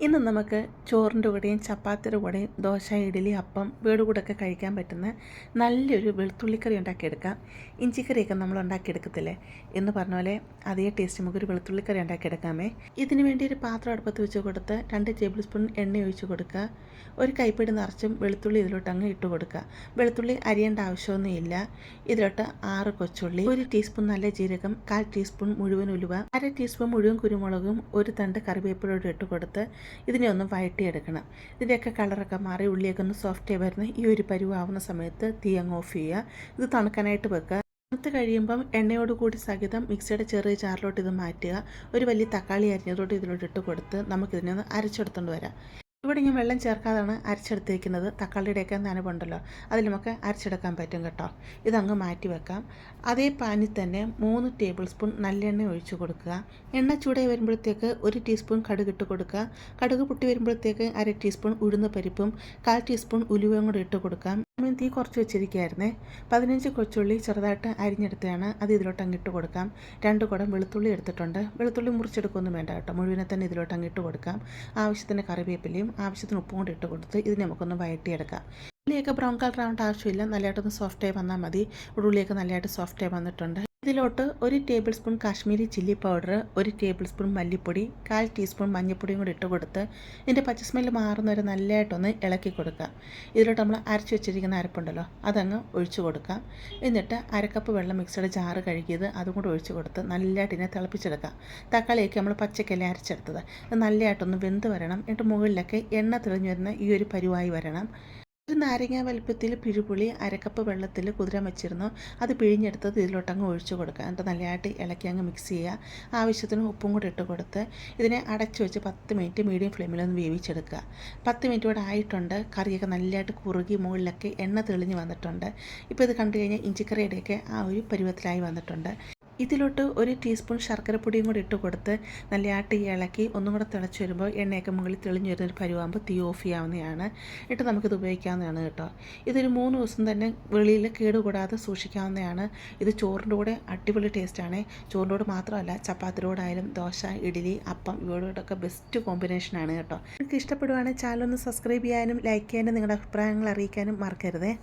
ഇന്ന് നമുക്ക് ചോറിൻ്റെ കൂടെയും ചപ്പാത്തിയുടെ കൂടെയും ദോശ, ഇഡ്ഡലി, അപ്പം വീട് കൂടെയൊക്കെ കഴിക്കാൻ പറ്റുന്ന നല്ലൊരു വെളുത്തുള്ളിക്കറി ഉണ്ടാക്കിയെടുക്കാം. ഇഞ്ചിക്കറിയൊക്കെ നമ്മൾ ഉണ്ടാക്കിയെടുക്കത്തില്ലേ എന്ന് പറഞ്ഞ പോലെ അതേ ടേസ്റ്റ് നമുക്കൊരു വെളുത്തുള്ളിക്കറി ഉണ്ടാക്കിയെടുക്കാമേ. ഇതിന് വേണ്ടി ഒരു പാത്രം അടുപ്പത്ത് വെച്ച് കൊടുത്ത് 2 ടേബിൾ സ്പൂൺ എണ്ണ ഒഴിച്ച് കൊടുക്കുക. ഒരു കൈപ്പിടി നിറച്ചും വെളുത്തുള്ളി ഇതിലോട്ട് അങ്ങ് ഇട്ട് കൊടുക്കുക. വെളുത്തുള്ളി അരിയേണ്ട ആവശ്യമൊന്നുമില്ല. ഇതിലോട്ട് 6 കൊച്ചുള്ളി, 1 ടീസ്പൂൺ നല്ല ജീരകം, 1/4 ടീസ്പൂൺ മുഴുവൻ ഉലുവ, 1/2 ടീസ്പൂൺ മുഴുവൻ കുരുമുളകും, 1 തണ്ട് കറിവേപ്പിലയോട് ഇട്ട് കൊടുത്ത് ഇതിനെ ഒന്ന് വഴറ്റിയെടുക്കണം. ഇതിൻ്റെയൊക്കെ കളറൊക്കെ മാറി ഉള്ളിയൊക്കെ ഒന്ന് സോഫ്റ്റ് ആയി വരുന്ന ഈ ഒരു പരുവാവുന്ന സമയത്ത് തീ അങ്ങ് ഓഫ് ചെയ്യുക. ഇത് തണുക്കാനായിട്ട് വെക്കുക. തണുത്ത് കഴിയുമ്പം എണ്ണയോട് കൂടി സഹിതം മിക്സിയുടെ ചെറിയ ജാറിലോട്ട് ഇത് മാറ്റുക. ഒരു വലിയ തക്കാളി അരിഞ്ഞതോട്ട് ഇതിലോട്ട് ഇട്ട് കൊടുത്ത് നമുക്കിതിനെ ഒന്ന് അരച്ചെടുത്തുകൊണ്ട് വരാം. ഇവിടെ ഞാൻ വെള്ളം ചേർക്കാതാണ് അരച്ചെടുത്തേക്കുന്നത്. തക്കാളിയുടെയൊക്കെ നനവുണ്ടല്ലോ, അതിൽ നമുക്ക് അരച്ചെടുക്കാൻ പറ്റും കേട്ടോ. ഇതങ്ങ് മാറ്റി വെക്കാം. അതേ പാനിൽ തന്നെ 3 ടേബിൾ സ്പൂൺ നല്ലെണ്ണ ഒഴിച്ച് കൊടുക്കുക. എണ്ണ ചൂടായി വരുമ്പോഴത്തേക്ക് 1 ടീസ്പൂൺ കടുക് ഇട്ട് കൊടുക്കുക. കടുക് പൊട്ടി വരുമ്പോഴത്തേക്ക് 1/2 ടീസ്പൂൺ ഉഴുന്ന് പരിപ്പും 1/4 ടീസ്പൂൺ ഉലുവയും കൂടെ ഇട്ട് കൊടുക്കാം. തീ കുറച്ച് വെച്ചിരിക്കുകയായിരുന്നേ. 15 കൊച്ചുള്ളി ചെറുതായിട്ട് അരിഞ്ഞെടുത്തതാണ്, അത് ഇതിലോട്ട് അങ്ങിട്ട് കൊടുക്കാം. 2 കുടം വെളുത്തുള്ളി എടുത്തിട്ടുണ്ട്. വെളുത്തുള്ളി മുറിച്ചെടുക്കൊന്നും വേണ്ട കേട്ടോ, മുഴുവനെ തന്നെ ഇതിലോട്ട് അങ്ങിട്ട് കൊടുക്കാം. ആവശ്യത്തിന് കറിവേപ്പിലയും ആവശ്യത്തിന് ഉപ്പും കൂടി ഇട്ട് കൊടുത്ത് ഇതിനെ നമുക്കൊന്ന് വഴറ്റിയെടുക്കാം. ഉള്ളിയൊക്കെ ബ്രൗൺ കളർ ആവേണ്ട ആവശ്യമില്ല, നല്ലതായിട്ടൊന്ന് സോഫ്റ്റായി വന്നാൽ മതി. ഉള്ളിയൊക്കെ നല്ലതായിട്ട് സോഫ്റ്റായി വന്നിട്ടുണ്ട്. ഇതിലോട്ട് 1 table spoon Kashmiri chilli powder, 1 table spoon മല്ലിപ്പൊടി, 1/4 ടീസ്പൂൺ മഞ്ഞൾപ്പൊടിയും കൂടി ഇട്ട് കൊടുത്ത് ഇതിൻ്റെ പച്ചസ്മെല്ല് മാറുന്നവരെ നല്ലതായിട്ടൊന്ന് ഇളക്കി കൊടുക്കുക. ഇതിലോട്ട് നമ്മൾ അരച്ച് വെച്ചിരിക്കുന്ന അരപ്പുണ്ടല്ലോ, അതങ്ങ് ഒഴിച്ചു കൊടുക്കാം. എന്നിട്ട് 1/2 കപ്പ് വെള്ളം മിക്സിയുടെ ജാറ് കഴുകിയത് അതും കൂടി ഒഴിച്ച് കൊടുത്ത് നല്ലതായിട്ട് ഇതിനെ തിളപ്പിച്ചെടുക്കാം. തക്കാളിയൊക്കെ നമ്മൾ പച്ചക്കല്ലേ അരച്ചെടുത്തത്, അത് നല്ലതായിട്ടൊന്ന് വെന്ത് വരണം. എന്നിട്ട് മുകളിലൊക്കെ എണ്ണ തെളിഞ്ഞു വരുന്ന ഈ ഒരു പരുവായി വരണം. ഒരു നാരങ്ങ വലുപ്പത്തിൽ പിഴുപുളി 1/2 കപ്പ് വെള്ളത്തിൽ കുതിരാൻ വെച്ചിരുന്നു, അത് പിഴിഞ്ഞെടുത്തത് ഇതിലോട്ടങ്ങ് ഒഴിച്ചു കൊടുക്കുക. എന്നിട്ട് നല്ലതായിട്ട് ഇളക്കി അങ്ങ് മിക്സ് ചെയ്യുക. ആവശ്യത്തിന് ഉപ്പും കൂടി ഇട്ട് കൊടുത്ത് ഇതിനെ അടച്ചു വെച്ച് 10 മിനിറ്റ് മീഡിയം ഫ്ലെയിമിലൊന്ന് വേവിച്ചെടുക്കുക. 10 മിനിറ്റ് കൂടെ ആയിട്ടുണ്ട്. കറിയൊക്കെ നല്ലതായിട്ട് കുറുകി മുകളിലൊക്കെ എണ്ണ തെളിഞ്ഞ് വന്നിട്ടുണ്ട്. ഇപ്പോൾ ഇത് കണ്ടു കഴിഞ്ഞാൽ ഇഞ്ചിക്കറിയുടെയൊക്കെ ആ ഒരു പരുവത്തിലായി വന്നിട്ടുണ്ട്. ഇതിലോട്ട് 1 ടീസ്പൂൺ ശർക്കരപ്പൊടിയും കൂടി ഇട്ട് കൊടുത്ത് നല്ലതായിട്ട് ഇളക്കി ഒന്നും കൂടെ തിളച്ച് വരുമ്പോൾ എണ്ണയൊക്കെ മുകളിൽ തെളിഞ്ഞ് വരുന്നൊരു പരുവാകുമ്പോൾ തീ ഓഫ് ചെയ്യാവുന്നതാണ്. എന്നിട്ട് നമുക്കിത് ഉപയോഗിക്കാവുന്നതാണ് കേട്ടോ. ഇതൊരു 3 ദിവസം തന്നെ വെളിയിൽ കേടുകൂടാതെ സൂക്ഷിക്കാവുന്നതാണ്. ഇത് ചോറിൻ്റെ കൂടെ അടിപൊളി ടേസ്റ്റാണ്. ചോറിൻ്റെ കൂടെ മാത്രമല്ല, ചപ്പാത്തിയോടായാലും ദോശ, ഇഡ്ഡലി, അപ്പം ഇവയോടൊക്കെ ബെസ്റ്റ് കോമ്പിനേഷനാണ് കേട്ടോ. നിങ്ങൾക്ക് ഇഷ്ടപ്പെടുവാണെങ്കിൽ ചാനൽ ഒന്ന് സബ്സ്ക്രൈബ് ചെയ്യാനും ലൈക്ക് ചെയ്യാനും നിങ്ങളുടെ അഭിപ്രായങ്ങൾ അറിയിക്കാനും മറക്കരുതേ.